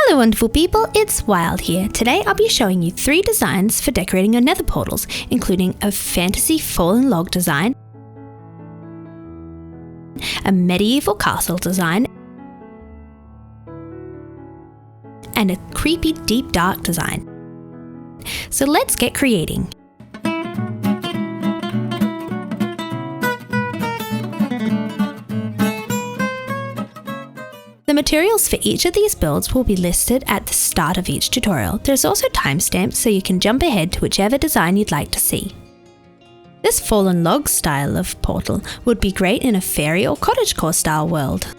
Hello wonderful people, it's Wild here. Today I'll be showing you 3 designs for decorating your nether portals, including a fantasy fallen log design, a medieval castle design, and a creepy deep dark design. So let's get creating. The materials for each of these builds will be listed at the start of each tutorial. There's also timestamps so you can jump ahead to whichever design you'd like to see. This fallen log style of portal would be great in a fairy or cottagecore style world.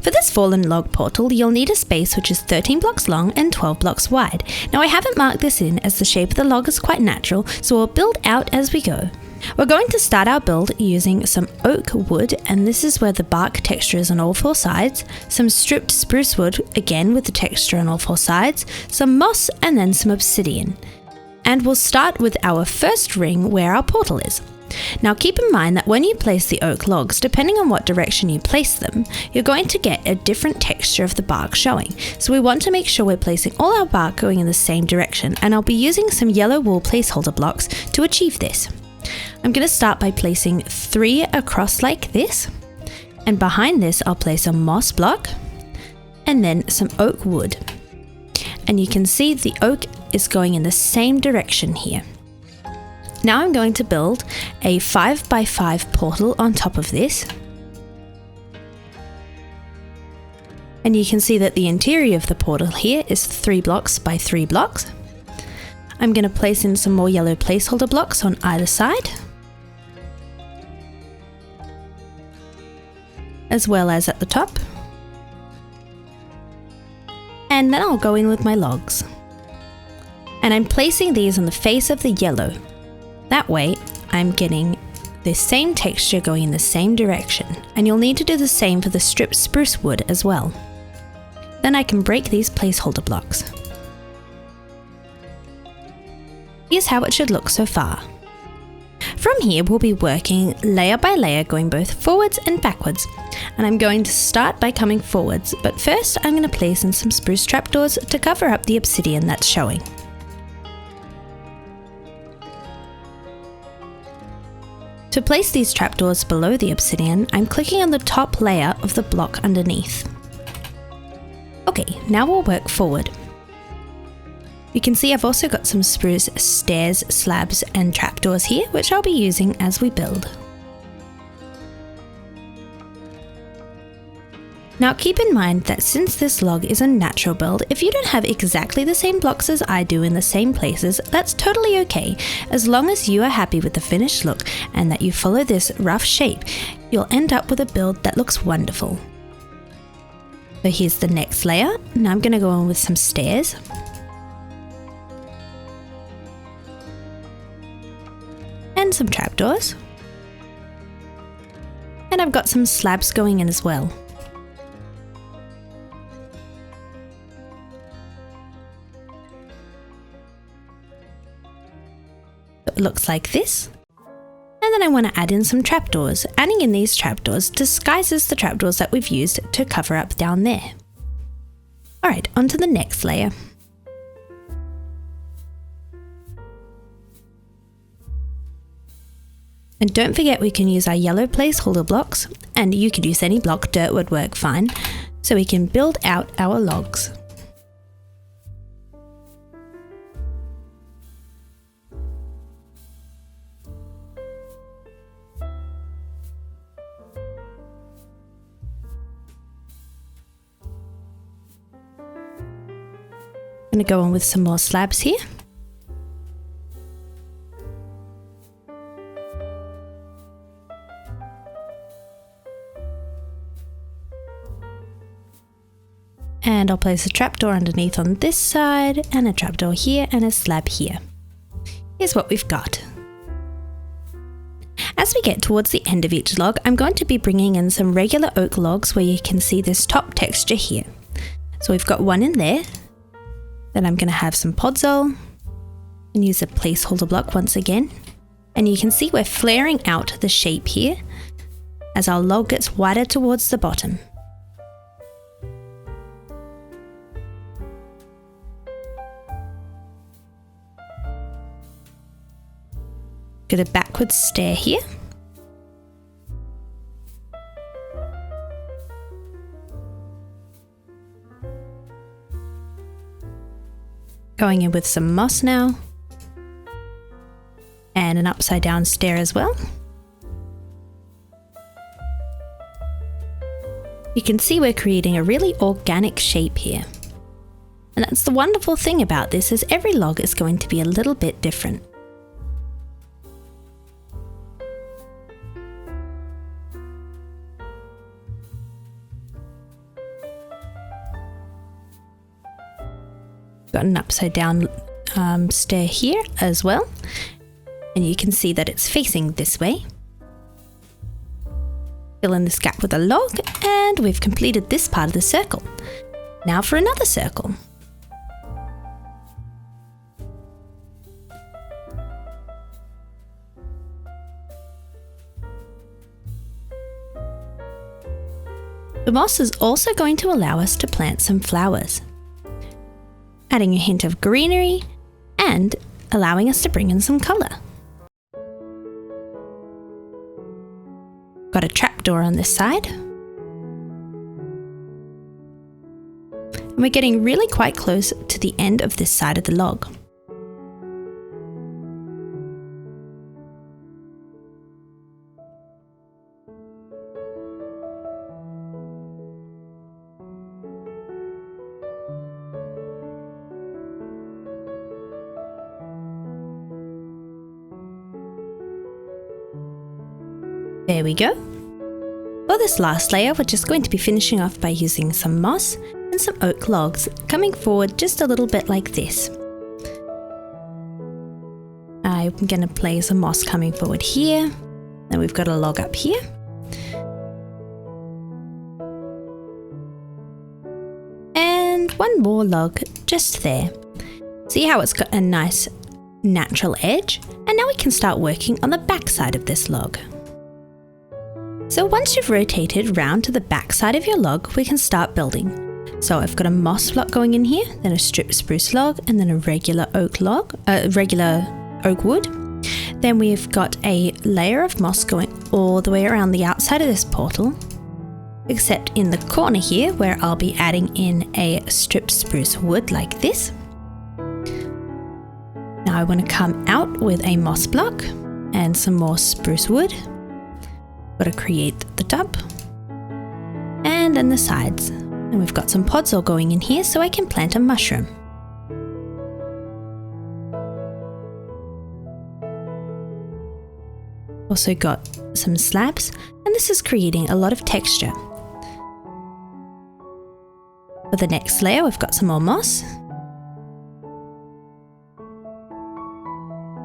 For this fallen log portal, you'll need a space which is 13 blocks long and 12 blocks wide. Now I haven't marked this in as the shape of the log is quite natural, so we'll build out as we go. We're going to start our build using some oak wood, and this is where the bark texture is on all 4 sides, some stripped spruce wood, again with the texture on all 4 sides, some moss, and then some obsidian. And we'll start with our first ring where our portal is. Now keep in mind that when you place the oak logs, depending on what direction you place them, you're going to get a different texture of the bark showing. So we want to make sure we're placing all our bark going in the same direction, and I'll be using some yellow wool placeholder blocks to achieve this. I'm going to start by placing 3 across like this, and behind this I'll place a moss block and then some oak wood. And you can see the oak is going in the same direction here. Now I'm going to build a 5x5 portal on top of this. And you can see that the interior of the portal here is 3 blocks by 3 blocks. I'm going to place in some more yellow placeholder blocks on either side, as well as at the top. And then I'll go in with my logs. And I'm placing these on the face of the yellow. That way, I'm getting the same texture going in the same direction, and you'll need to do the same for the stripped spruce wood as well. Then I can break these placeholder blocks. Here's how it should look so far. From here we'll be working layer by layer, going both forwards and backwards, and I'm going to start by coming forwards, but first I'm going to place in some spruce trapdoors to cover up the obsidian that's showing. To place these trapdoors below the obsidian, I'm clicking on the top layer of the block underneath. Okay, now we'll work forward. You can see I've also got some spruce stairs, slabs and trapdoors here, which I'll be using as we build. Now keep in mind that since this log is a natural build, if you don't have exactly the same blocks as I do in the same places, that's totally okay. As long as you are happy with the finished look and that you follow this rough shape, you'll end up with a build that looks wonderful. So here's the next layer. Now I'm going to go on with some stairs. And some trapdoors. And I've got some slabs going in as well. It looks like this. And then I want to add in some trapdoors. Adding in these trapdoors disguises the trapdoors that we've used to cover up down there. Alright, on to the next layer. And don't forget we can use our yellow placeholder blocks, and you could use any block, dirt would work fine, so we can build out our logs. I'm going to go on with some more slabs here. And I'll place a trapdoor underneath on this side, and a trapdoor here, and a slab here. Here's what we've got. As we get towards the end of each log, I'm going to be bringing in some regular oak logs where you can see this top texture here. So we've got one in there. Then I'm going to have some podzol, and use a placeholder block once again. And you can see we're flaring out the shape here as our log gets wider towards the bottom. Got a backwards stair here. Going in with some moss now. And an upside down stair as well. You can see we're creating a really organic shape here. And that's the wonderful thing about this, is every log is going to be a little bit different. Got an upside down stair here as well. And you can see that it's facing this way. Fill in this gap with a log, and we've completed this part of the circle. Now for another circle. The moss is also going to allow us to plant some flowers, adding a hint of greenery and allowing us to bring in some colour. Got a trapdoor on this side. And we're getting really quite close to the end of this side of the log. There we go. For this last layer, we're just going to be finishing off by using some moss and some oak logs, coming forward just a little bit like this. I'm going to place some moss coming forward here. Then we've got a log up here. And one more log just there. See how it's got a nice natural edge? And now we can start working on the back side of this log. So once you've rotated round to the back side of your log, we can start building. So I've got a moss block going in here, then a stripped spruce log, and then a regular oak log, regular oak wood. Then we've got a layer of moss going all the way around the outside of this portal, except in the corner here where I'll be adding in a stripped spruce wood like this. Now I want to come out with a moss block and some more spruce wood. Got to create the top and then the sides. And we've got some pods all going in here so I can plant a mushroom. Also got some slabs, and this is creating a lot of texture. For the next layer, we've got some more moss.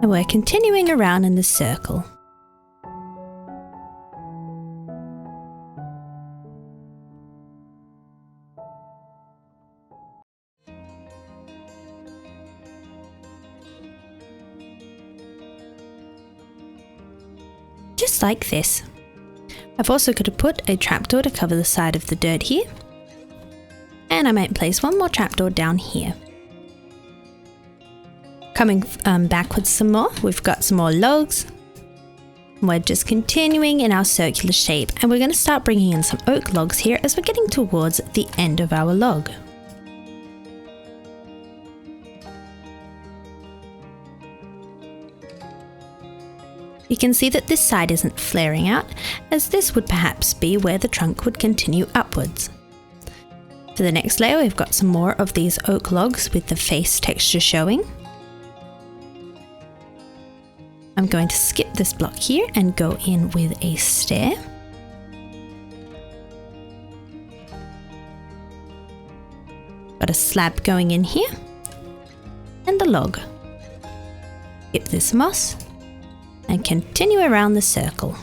And we're continuing around in this circle. Just like this. I've also got to put a trapdoor to cover the side of the dirt here. And I might place one more trapdoor down here. Coming backwards some more, we've got some more logs. We're just continuing in our circular shape, and we're going to start bringing in some oak logs here as we're getting towards the end of our log. You can see that this side isn't flaring out, as this would perhaps be where the trunk would continue upwards. For the next layer, we've got some more of these oak logs with the face texture showing. I'm going to skip this block here and go in with a stair. Got a slab going in here and a log. Skip this moss and continue around the circle.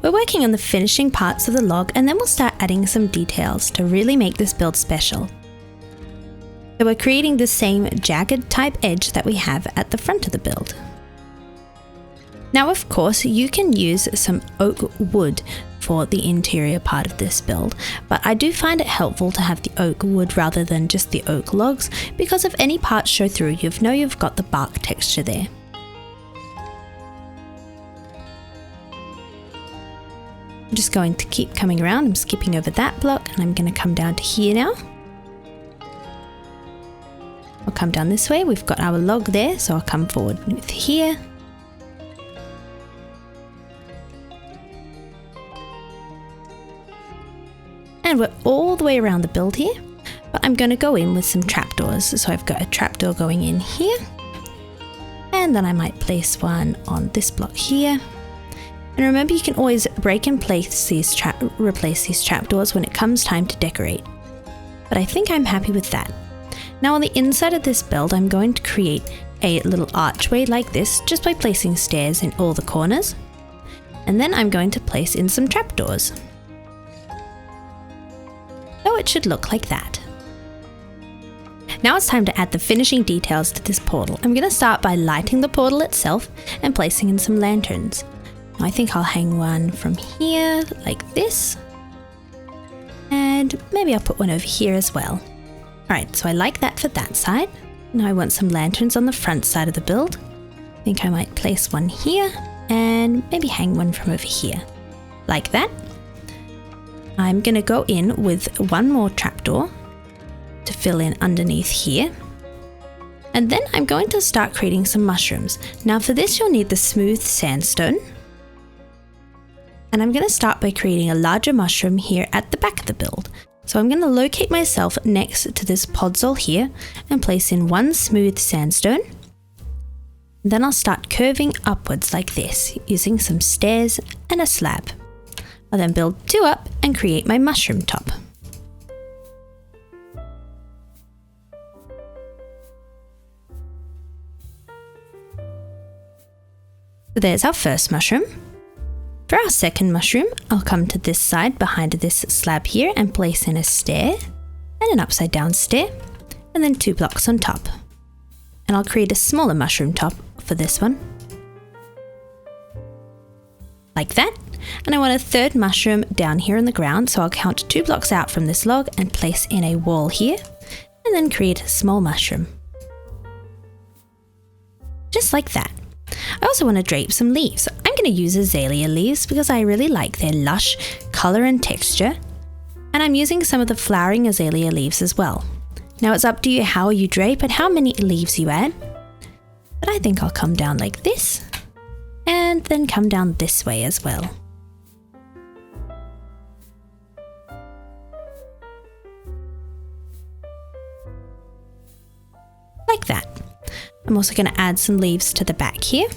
We're working on the finishing parts of the log, and then we'll start adding some details to really make this build special. So we're creating the same jagged type edge that we have at the front of the build. Now of course you can use some oak wood for the interior part of this build, but I do find it helpful to have the oak wood rather than just the oak logs, because if any parts show through, you know you've got the bark texture there. I'm just going to keep coming around. I'm skipping over that block and I'm going to come down to here now. I'll come down this way. We've got our log there, so I'll come forward with here. And we're all the way around the build here, but I'm going to go in with some trapdoors. So I've got a trapdoor going in here, and then I might place one on this block here. And remember, you can always break and replace these trapdoors when it comes time to decorate. But I think I'm happy with that. Now on the inside of this build, I'm going to create a little archway like this just by placing stairs in all the corners. And then I'm going to place in some trapdoors. So it should look like that. Now it's time to add the finishing details to this portal. I'm going to start by lighting the portal itself and placing in some lanterns. I think I'll hang one from here like this. And maybe I'll put one over here as well. Alright, so I like that for that side. Now I want some lanterns on the front side of the build. I think I might place one here and maybe hang one from over here. Like that. I'm going to go in with one more trapdoor to fill in underneath here. And then I'm going to start creating some mushrooms. Now for this you'll need the smooth sandstone. And I'm going to start by creating a larger mushroom here at the back of the build. So I'm going to locate myself next to this podzol here and place in one smooth sandstone. Then I'll start curving upwards like this using some stairs and a slab. I'll then build two up and create my mushroom top. So there's our first mushroom. For our second mushroom, I'll come to this side behind this slab here and place in a stair and an upside down stair and then 2 blocks on top. And I'll create a smaller mushroom top for this one. Like that. And I want a third mushroom down here on the ground, so I'll count 2 blocks out from this log and place in a wall here and then create a small mushroom. Just like that. I also want to drape some leaves. I'm going to use azalea leaves because I really like their lush colour and texture, and I'm using some of the flowering azalea leaves as well. Now it's up to you how you drape and how many leaves you add, but I think I'll come down like this and then come down this way as well. Like that. I'm also going to add some leaves to the back here.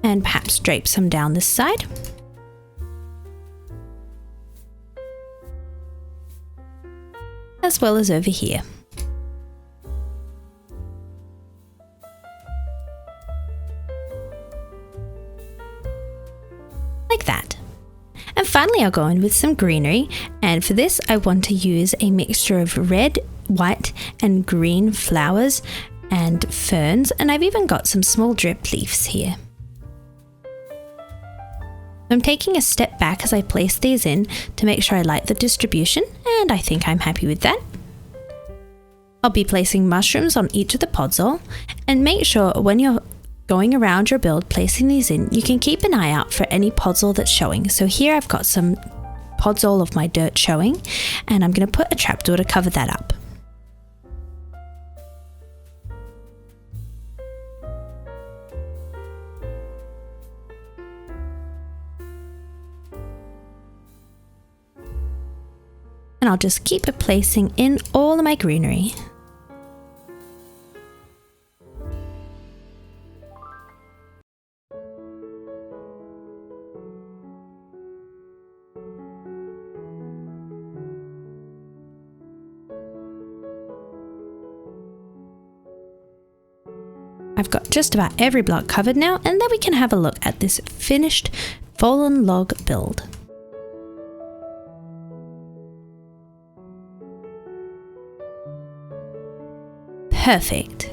And perhaps drape some down this side. As well as over here. Like that. And finally I'll go in with some greenery, and for this I want to use a mixture of red, white and green flowers and ferns, and I've even got some small drip leaves here. I'm taking a step back as I place these in to make sure I like the distribution, and I think I'm happy with that. I'll be placing mushrooms on each of the podzol, and make sure when you're going around your build placing these in, you can keep an eye out for any podzol that's showing. So here I've got some podzol of my dirt showing, and I'm going to put a trapdoor to cover that up. And I'll just keep placing in all of my greenery. I've got just about every block covered now, and then we can have a look at this finished fallen log build. Perfect.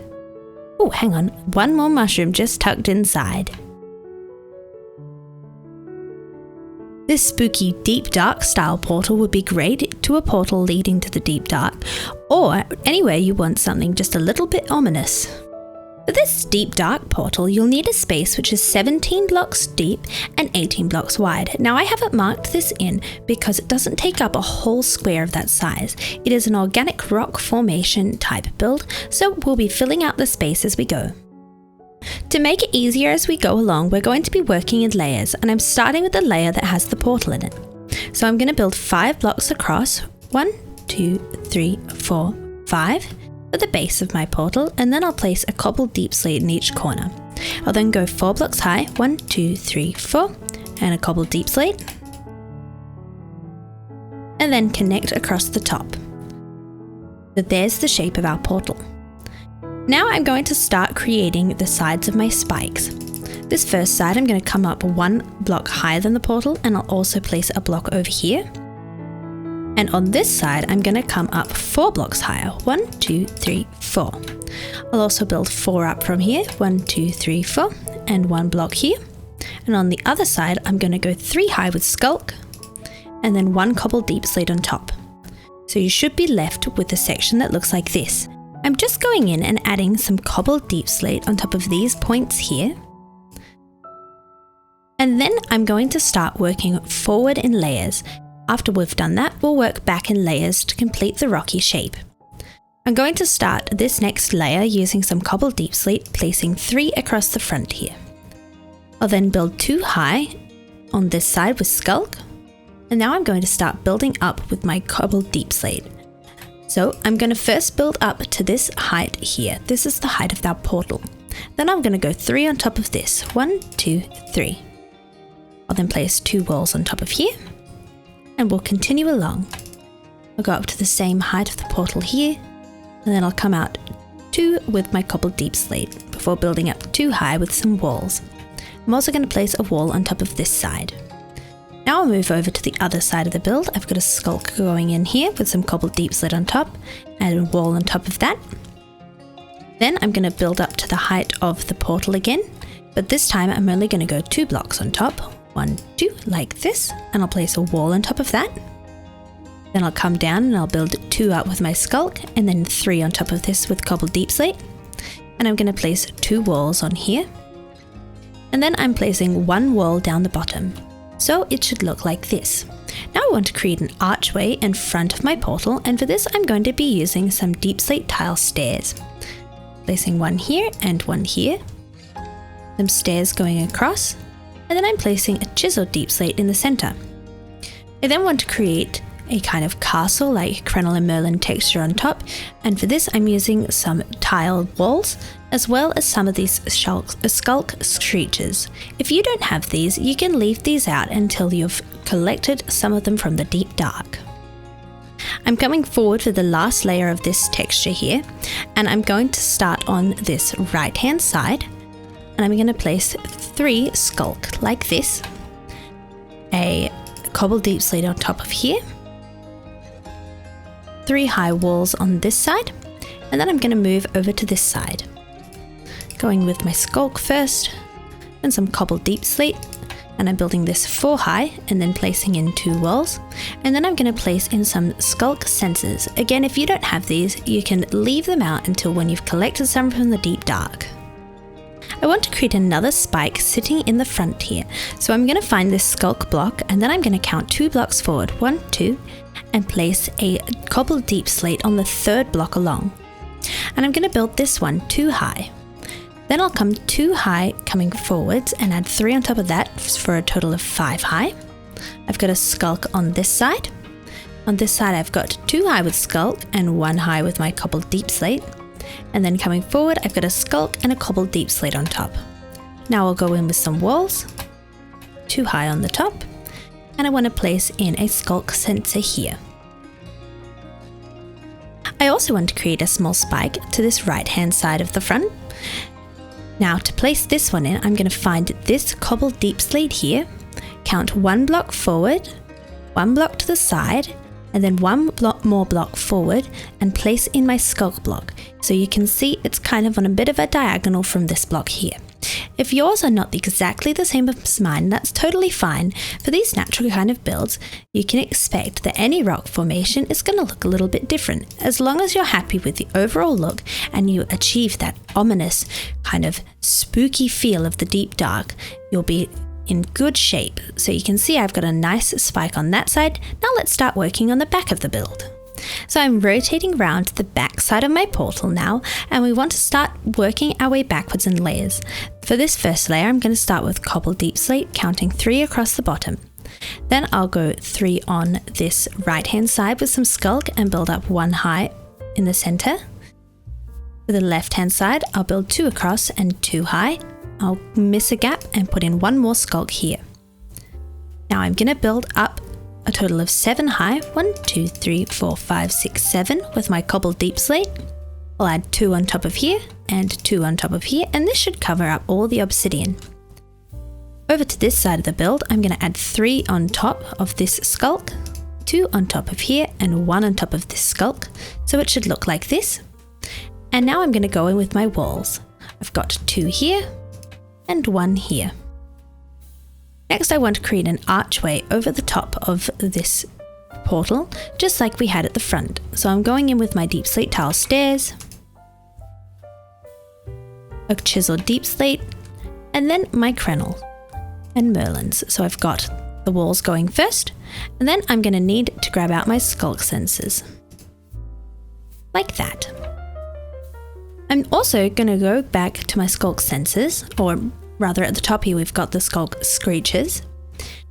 Oh, hang on, one more mushroom just tucked inside. This spooky deep dark style portal would be great to a portal leading to the deep dark, or anywhere you want something just a little bit ominous. For this deep dark portal, you'll need a space which is 17 blocks deep and 18 blocks wide. Now I haven't marked this in because it doesn't take up a whole square of that size. It is an organic rock formation type build, so we'll be filling out the space as we go. To make it easier as we go along, we're going to be working in layers, and I'm starting with the layer that has the portal in it. So I'm going to build 5 blocks across, 1, 2, 3, 4, 5, for the base of my portal, and then I'll place a cobbled deep slate in each corner. I'll then go 4 blocks high, 1, 2, 3, 4, and a cobbled deep slate, and then connect across the top. So there's the shape of our portal. Now I'm going to start creating the sides of my spikes. This first side I'm going to come up 1 block higher than the portal, and I'll also place a block over here. And on this side I'm going to come up 4 blocks higher, 1, 2, 3, 4. I'll also build 4 up from here, 1, 2, 3, 4, and 1 block here. And on the other side I'm going to go 3 high with skulk, and then 1 cobbled deep slate on top. So you should be left with a section that looks like this. I'm just going in and adding some cobbled deep slate on top of these points here. And then I'm going to start working forward in layers. After we've done that, we'll work back in layers to complete the rocky shape. I'm going to start this next layer using some cobbled deep slate, placing 3 across the front here. I'll then build 2 high on this side with skulk. And now I'm going to start building up with my cobbled deep slate. So I'm going to first build up to this height here. This is the height of our portal. Then I'm going to go 3 on top of this. 1, 2, 3. I'll then place 2 walls on top of here, and we'll continue along. I'll go up to the same height of the portal here, and then I'll come out 2 with my cobbled deep slate before building up 2 high with some walls. I'm also going to place a wall on top of this side. Now I'll move over to the other side of the build. I've got a skulk going in here with some cobbled deep slate on top and a wall on top of that. Then I'm going to build up to the height of the portal again, but this time I'm only going to go 2 blocks on top. 1, 2, like this, and I'll place a wall on top of that. Then I'll come down and I'll build 2 up with my skulk, and then 3 on top of this with cobbled deep slate. And I'm going to place 2 walls on here. And then I'm placing 1 wall down the bottom. So it should look like this. Now I want to create an archway in front of my portal, and for this I'm going to be using some deep slate tile stairs. Placing 1 here and 1 here. Some stairs going across, and then I'm placing a chiseled deep slate in the center. I then want to create a kind of castle like Crenel and Merlin texture on top, and for this I'm using some tiled walls as well as some of these skulk screeches. If you don't have these, you can leave these out until you've collected some of them from the deep dark. I'm coming forward for the last layer of this texture here, and I'm going to start on this right hand side, and I'm going to place 3 skulk like this, a cobbled deep slate on top of here, 3 high walls on this side, and then I'm going to move over to this side. Going with my skulk first, and some cobbled deep slate, and I'm building this 4 high and then placing in 2 walls, and then I'm going to place in some skulk sensors. Again, if you don't have these, you can leave them out until when you've collected some from the deep dark. I want to create another spike sitting in the front here, so I'm going to find this skulk block, and then I'm going to count 2 blocks forward, 1, 2, and place a cobbled deep slate on the 3rd block along. And I'm going to build this one 2 high. Then I'll come 2 high coming forwards and add 3 on top of that for a total of 5 high. I've got a skulk on this side. On this side I've got 2 high with skulk and 1 high with my cobbled deep slate. And then coming forward I've got a skulk and a cobbled deep slate on top. Now I'll go in with some walls, 2 high on the top, and I want to place in a skulk sensor here. I also want to create a small spike to this right hand side of the front. Now to place this one in, I'm going to find this cobbled deep slate here, count 1 block forward, 1 block to the side, and then one more block forward and place in my skulk block. So you can see it's kind of on a bit of a diagonal from this block here. If yours are not exactly the same as mine, that's totally fine. For these natural kind of builds, you can expect that any rock formation is going to look a little bit different. As long as you're happy with the overall look and you achieve that ominous kind of spooky feel of the deep dark, you'll be in good shape. So you can see I've got a nice spike on that side. Now let's start working on the back of the build. So I'm rotating around the back side of my portal now, and we want to start working our way backwards in layers. For this first layer, I'm going to start with cobble deep slate, counting 3 across the bottom. Then I'll go 3 on this right hand side with some skulk and build up 1 high in the center. For the left hand side, I'll build 2 across and 2 high. I'll miss a gap and put in 1 more skulk here. Now I'm going to build up a total of 7 high, 1, 2, 3, 4, 5, 6, 7 with my cobbled deep slate. I'll add 2 on top of here and 2 on top of here, and this should cover up all the obsidian. Over to this side of the build, I'm going to add 3 on top of this skulk, 2 on top of here and 1 on top of this skulk, so it should look like this. And now I'm going to go in with my walls. I've got 2 here and 1 here. Next, I want to create an archway over the top of this portal, just like we had at the front. So I'm going in with my deep slate tile stairs, a chiseled deep slate, and then my crenel and merlins. So I've got the walls going first, and then I'm going to need to grab out my skulk sensors, like that. I'm also going to go back to my skulk sensors, or rather at the top here we've got the skulk screeches,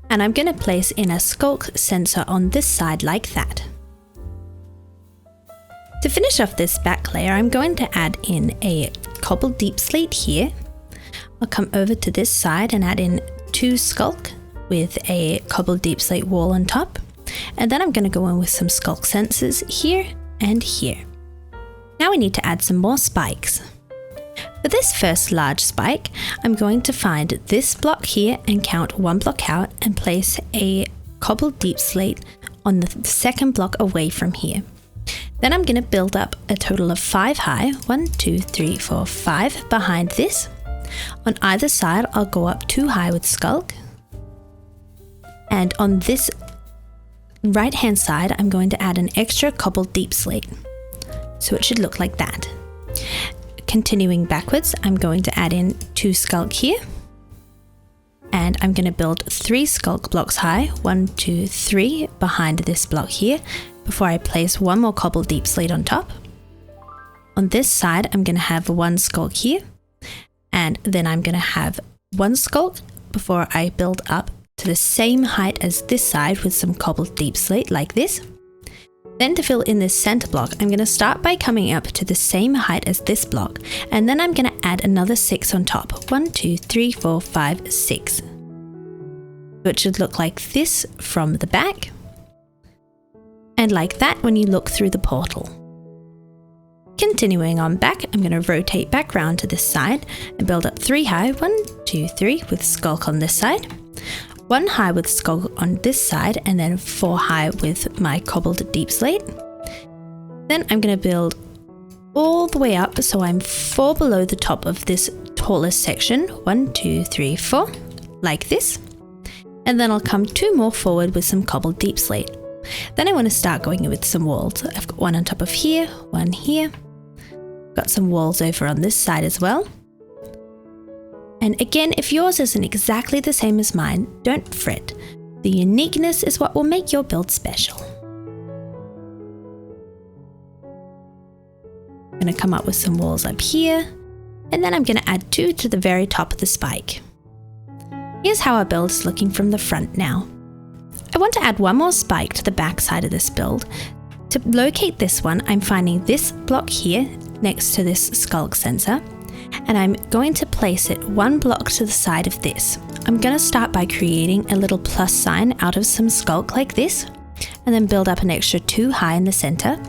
and I'm going to place in a skulk sensor on this side like that. To finish off this back layer, I'm going to add in a cobbled deep slate here. I'll come over to this side and add in 2 skulk with a cobbled deep slate wall on top, and then I'm going to go in with some skulk sensors here and here. Now we need to add some more spikes. For this first large spike, I'm going to find this block here and count 1 block out and place a cobbled deep slate on the second block away from here. Then I'm going to build up a total of 5 high, 1, 2, 3, 4, 5 behind this. On either side, I'll go up 2 high with skulk. And on this right hand side, I'm going to add an extra cobbled deep slate. So it should look like that. Continuing backwards, I'm going to add in 2 skulk here, and I'm going to build 3 skulk blocks high, 1, 2, 3 behind this block here, before I place 1 more cobbled deep slate on top. On this side, I'm going to have 1 skulk here, and then I'm going to have 1 skulk before I build up to the same height as this side with some cobbled deep slate like this. Then to fill in this center block, I'm going to start by coming up to the same height as this block, and then I'm going to add another 6 on top. 1, 2, 3, 4, 5, 6. So it should look like this from the back, and like that when you look through the portal. Continuing on back, I'm going to rotate back round to this side and build up 3 high, 1, 2, 3 with skulk on this side. 1 high with skulk on this side, and then 4 high with my cobbled deep slate. Then I'm going to build all the way up so I'm 4 below the top of this tallest section. 1, 2, 3, 4, like this. And then I'll come 2 more forward with some cobbled deep slate. Then I want to start going in with some walls. I've got 1 on top of here, 1 here. Got some walls over on this side as well. And again, if yours isn't exactly the same as mine, don't fret. The uniqueness is what will make your build special. I'm going to come up with some walls up here, and then I'm going to add 2 to the very top of the spike. Here's how our build is looking from the front now. I want to add 1 more spike to the back side of this build. To locate this one, I'm finding this block here next to this skulk sensor, and I'm going to place it 1 block to the side of this. I'm going to start by creating a little plus sign out of some skulk like this, and then build up an extra 2 high in the center.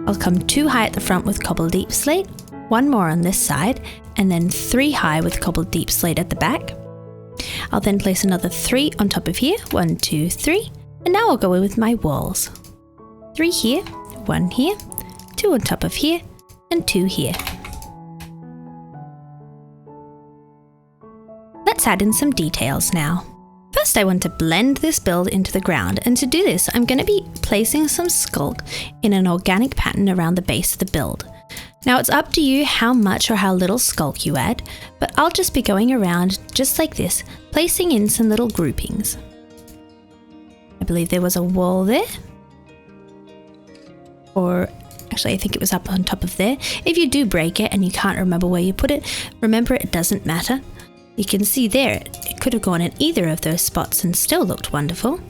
I'll come 2 high at the front with cobbled deep slate, 1 more on this side, and then 3 high with cobbled deep slate at the back. I'll then place another 3 on top of here, 1, 2, 3, and now I'll go in with my walls. 3 here, 1 here, 2 on top of here, and 2 here. Let's add in some details now. First, I want to blend this build into the ground, and to do this, I'm going to be placing some sculk in an organic pattern around the base of the build. Now, it's up to you how much or how little sculk you add, but I'll just be going around just like this, placing in some little groupings. I believe there was a wall there. Or actually, I think it was up on top of there. If you do break it and you can't remember where you put it, remember it doesn't matter. You can see there, it could have gone in either of those spots and still looked wonderful.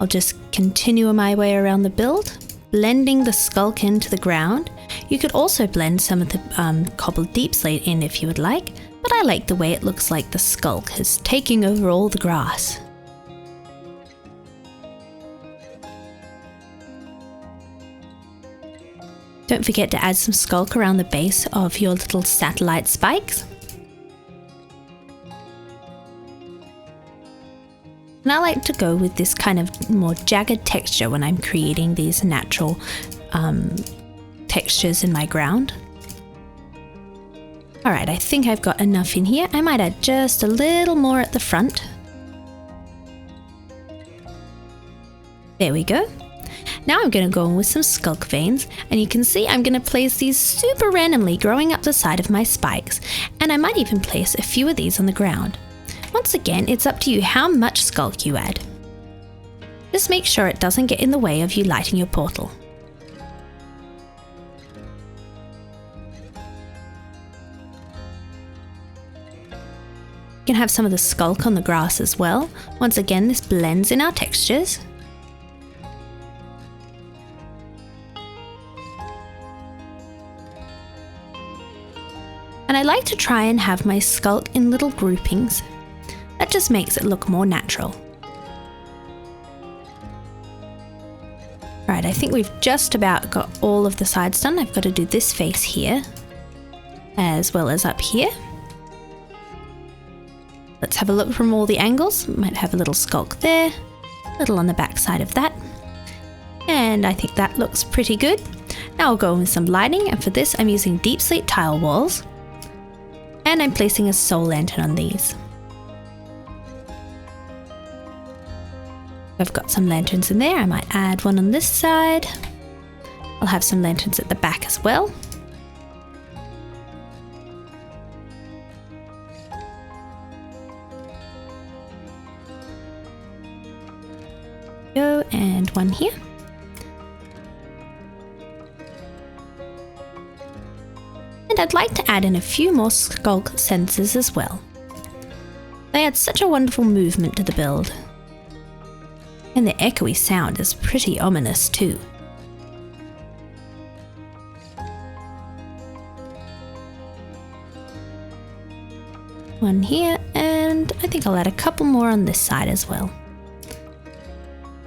I'll just continue my way around the build, blending the sculk into the ground. You could also blend some of the cobbled deep slate in if you would like, but I like the way it looks like the sculk is taking over all the grass. Don't forget to add some sculk around the base of your little satellite spikes. And I like to go with this kind of more jagged texture when I'm creating these natural textures in my ground. Alright, I think I've got enough in here. I might add just a little more at the front. There we go. Now I'm going to go in with some sculk veins, and you can see I'm going to place these super randomly growing up the side of my spikes, and I might even place a few of these on the ground. Once again, it's up to you how much sculk you add. Just make sure it doesn't get in the way of you lighting your portal. You can have some of the sculk on the grass as well. Once again, this blends in our textures. And I like to try and have my sculk in little groupings. That just makes it look more natural. Right, I think we've just about got all of the sides done. I've got to do this face here, as well as up here. Let's have a look from all the angles. Might have a little sculk there, a little on the back side of that. And I think that looks pretty good. Now I'll go in with some lighting, and for this I'm using deep slate tile walls. And I'm placing a soul lantern on these. I've got some lanterns in there. I might add one on this side. I'll have some lanterns at the back as well. Go, and one here. And I'd like to add in a few more sculk sensors as well. They add such a wonderful movement to the build. And the echoey sound is pretty ominous too. One here, and I think I'll add a couple more on this side as well.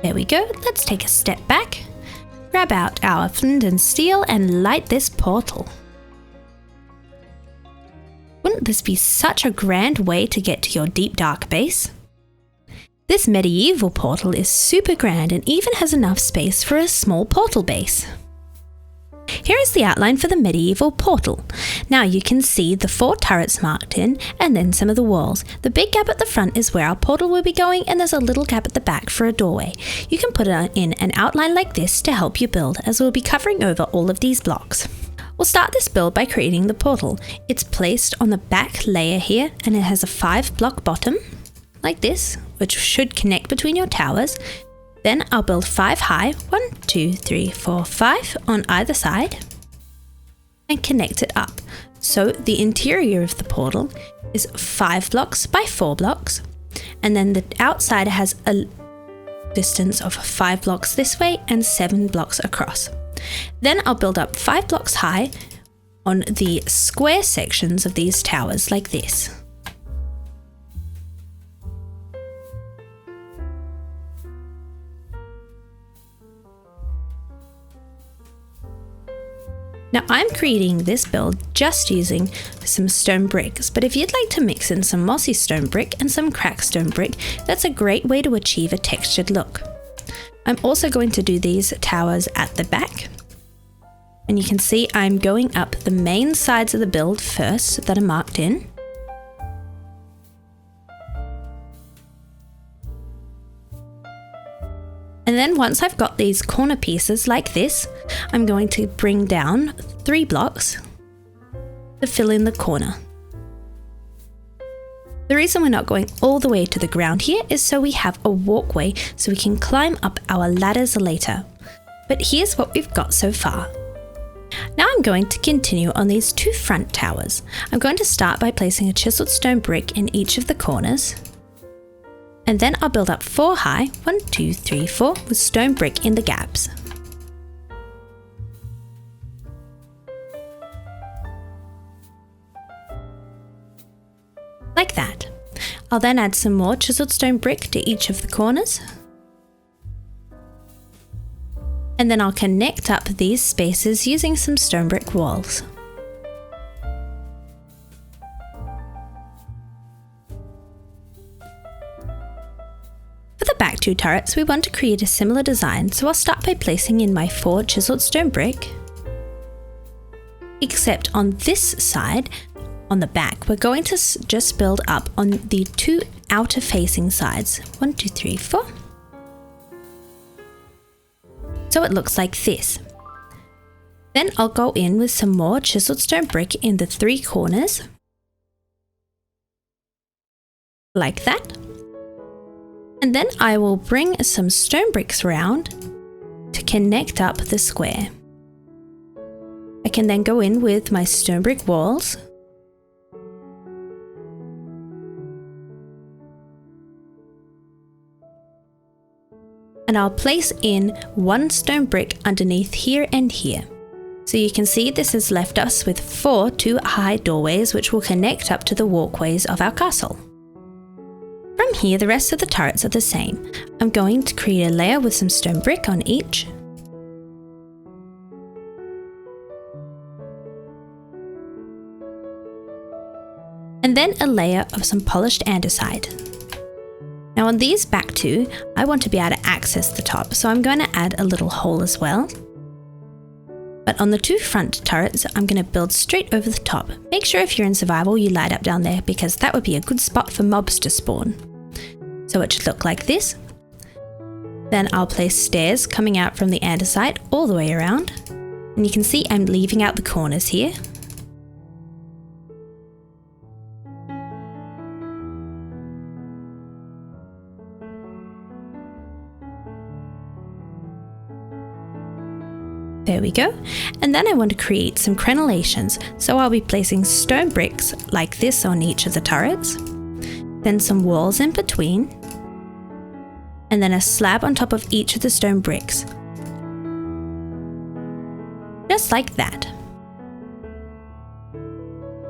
There we go. Let's take a step back, grab out our flint and steel, and light this portal. Wouldn't this be such a grand way to get to your deep dark base? This medieval portal is super grand and even has enough space for a small portal base. Here is the outline for the medieval portal. Now you can see the 4 turrets marked in, and then some of the walls. The big gap at the front is where our portal will be going, and there's a little gap at the back for a doorway. You can put in an outline like this to help you build, as we'll be covering over all of these blocks. We'll start this build by creating the portal. It's placed on the back layer here, and it has a 5-block bottom, like this, which should connect between your towers. Then I'll build 5 high, 1, 2, 3, 4, 5 on either side, and connect it up. So the interior of the portal is 5 blocks by 4 blocks, and then the outside has a distance of 5 blocks this way and 7 blocks across. Then I'll build up 5 blocks high on the square sections of these towers like this. Now I'm creating this build just using some stone bricks, but if you'd like to mix in some mossy stone brick and some cracked stone brick, that's a great way to achieve a textured look. I'm also going to do these towers at the back. And you can see I'm going up the main sides of the build first that are marked in. And then once I've got these corner pieces like this, I'm going to bring down 3 blocks to fill in the corner. The reason we're not going all the way to the ground here is so we have a walkway so we can climb up our ladders later. But here's what we've got so far. Now I'm going to continue on these 2 front towers. I'm going to start by placing a chiseled stone brick in each of the corners. And then I'll build up 4 high, 1, 2, 3, 4, with stone brick in the gaps. Like that. I'll then add some more chiseled stone brick to each of the corners. And then I'll connect up these spaces using some stone brick walls. For the back 2 turrets, we want to create a similar design, so I'll start by placing in my 4 chiseled stone brick. Except on this side, on the back, we're going to just build up on the 2 outer facing sides. 1, 2, 3, 4. So it looks like this. Then I'll go in with some more chiseled stone brick in the 3 corners. Like that. And then I will bring some stone bricks around to connect up the square. I can then go in with my stone brick walls. And I'll place in 1 stone brick underneath here and here. So you can see this has left us with 4 2-high doorways which will connect up to the walkways of our castle. From here, the rest of the turrets are the same. I'm going to create a layer with some stone brick on each. And then a layer of some polished andesite. Now on these back 2, I want to be able to access the top, so I'm going to add a little hole as well. But on the 2 front turrets, I'm going to build straight over the top. Make sure if you're in survival you light up down there because that would be a good spot for mobs to spawn. So it should look like this. Then I'll place stairs coming out from the andesite all the way around. And you can see I'm leaving out the corners here. There we go. And then I want to create some crenellations, so I'll be placing stone bricks like this on each of the turrets, then some walls in between, and then a slab on top of each of the stone bricks. Just like that.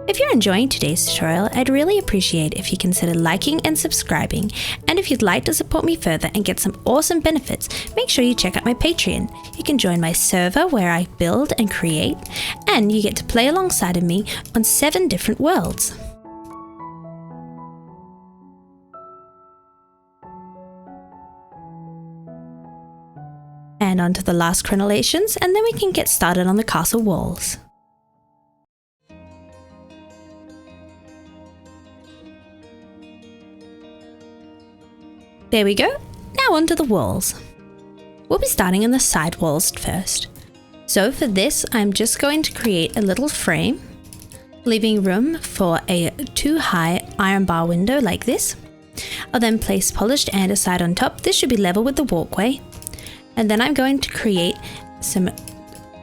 If you're enjoying today's tutorial, I'd really appreciate if you consider liking and subscribing, and if you'd like to support me further and get some awesome benefits, make sure you check out my Patreon. You can join my server where I build and create, and you get to play alongside of me on 7 different worlds. And onto the last crenellations, and then we can get started on the castle walls. There we go. Now onto the walls. We'll be starting on the side walls first. So for this, I'm just going to create a little frame, leaving room for a 2-high iron bar window like this. I'll then place polished andesite on top. This should be level with the walkway. And then I'm going to create some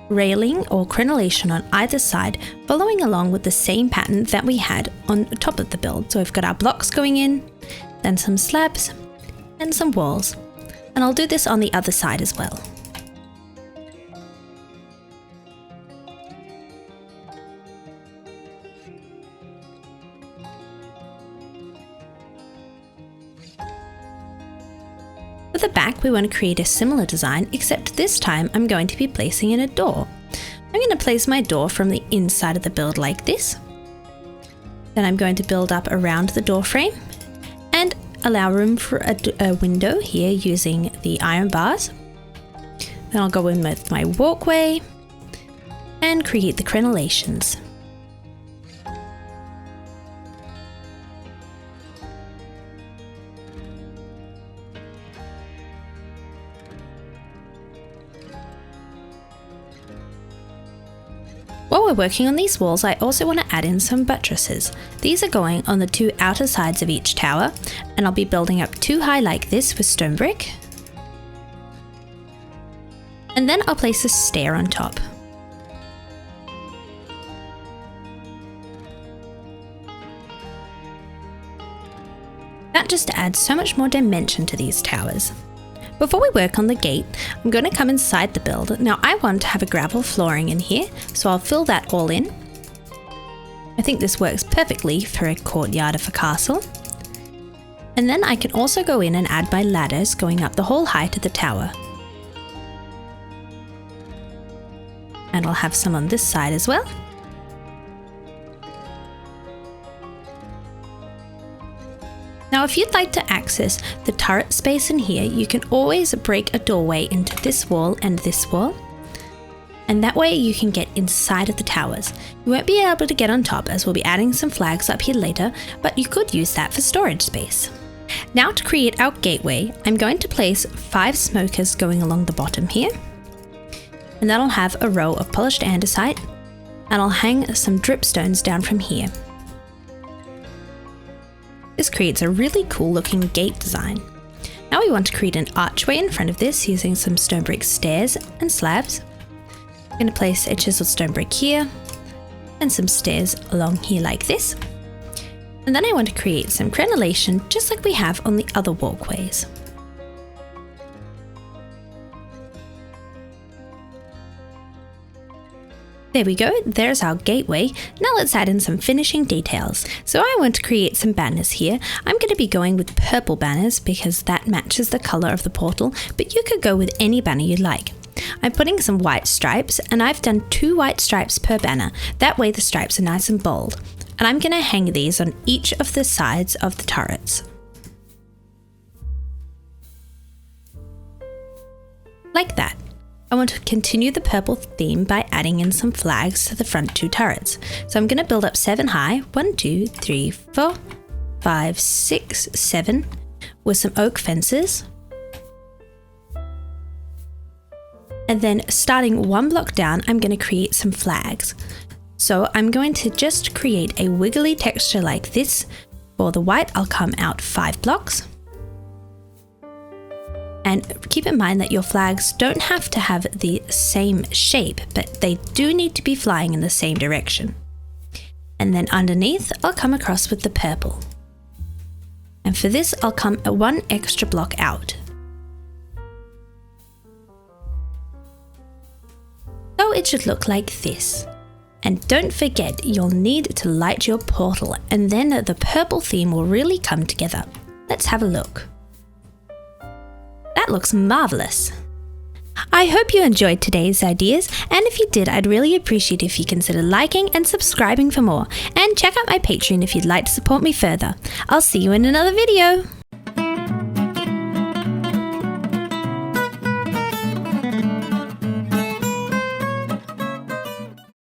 railing or crenellation on either side, following along with the same pattern that we had on top of the build. So we've got our blocks going in, then some slabs, and some walls, and I'll do this on the other side as well. For the back, we want to create a similar design, except this time I'm going to be placing in a door. I'm going to place my door from the inside of the build like this. Then I'm going to build up around the door frame and allow room for a window here using the iron bars. Then I'll go in with my walkway and create the crenellations. While we're working on these walls, I also want to add in some buttresses. These are going on the two outer sides of each tower, and I'll be building up 2 high like this with stone brick. And then I'll place a stair on top. That just adds so much more dimension to these towers. Before we work on the gate, I'm going to come inside the build. Now I want to have a gravel flooring in here, so I'll fill that all in. I think this works perfectly for a courtyard of a castle. And then I can also go in and add my ladders going up the whole height of the tower. And I'll have some on this side as well. Now if you'd like to access the turret space in here, you can always break a doorway into this wall and this wall. And that way you can get inside of the towers. You won't be able to get on top as we'll be adding some flags up here later, but you could use that for storage space. Now to create our gateway, I'm going to place 5 smokers going along the bottom here. And then I'll have a row of polished andesite, and I'll hang some dripstones down from here. This creates a really cool looking gate design. Now we want to create an archway in front of this using some stone brick stairs and slabs. I'm going to place a chiseled stone brick here and some stairs along here like this. And then I want to create some crenellation just like we have on the other walkways. There we go, there's our gateway. Now let's add in some finishing details. So I want to create some banners here. I'm going to be going with purple banners because that matches the color of the portal, but you could go with any banner you like. I'm putting some white stripes, and I've done 2 white stripes per banner. That way the stripes are nice and bold. And I'm going to hang these on each of the sides of the turrets. Like that. I want to continue the purple theme by adding in some flags to the front 2 turrets. So I'm going to build up 7 high, 1, 2, 3, 4, 5, 6, 7, with some oak fences. And then starting 1 block down, I'm going to create some flags. So I'm going to just create a wiggly texture like this. For the white, I'll come out 5 blocks. And keep in mind that your flags don't have to have the same shape, but they do need to be flying in the same direction. And then underneath, I'll come across with the purple. And for this, I'll come 1 extra block out. So it should look like this. And don't forget, you'll need to light your portal, and then the purple theme will really come together. Let's have a look. That looks marvelous. I hope you enjoyed today's ideas, and if you did, I'd really appreciate if you consider liking and subscribing for more, and check out my Patreon if you'd like to support me further. I'll see you in another video.